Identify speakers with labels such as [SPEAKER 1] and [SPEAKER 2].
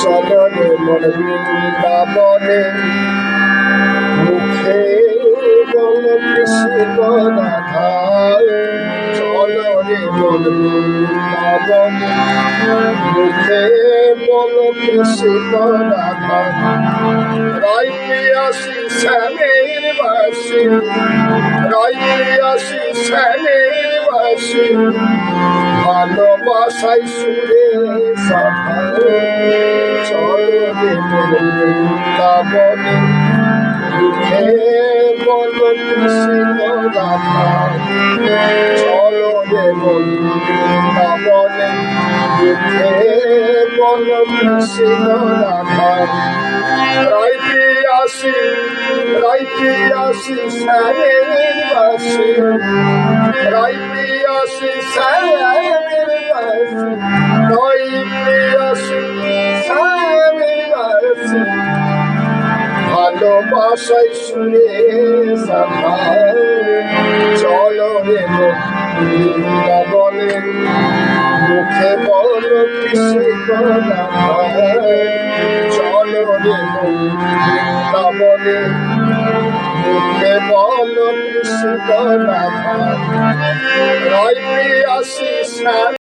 [SPEAKER 1] চলো রে মন বৃন্দাবনে, মুখে বল কৃষ্ণ রাধা। চলো রে মন বৃন্দাবনে, মুখে বল কৃষ্ণ রাধা। রাই প্রিয়াসী শ্যামের বাসী, রাই প্রিয়াসী শ্যামের বাসী, ভালোবাসাই সুরে সাধা। চলো রে মন বৃন্দাবনে, মুখে বল কৃষ্ণ রাধা। চলো রে মন বৃন্দাবনে, মুখে বল কৃষ্ণ রাধা। রাই প্রিয়াসী, রাই প্রিয়াসী শ্যামের বাসী, রাই প্রিয়াসী শ্যামের বাসী, রাই প্রিয়াসী শ্যামের বাসী, ভালোবাসাই সুরে সাধা। চলো রে মন বৃন্দাবনে, মুখে বল কৃষ্ণ রাধা। চলো রে মন বৃন্দাবনে, মুখে বল কৃষ্ণ রাধা। রাই প্রিয়াসী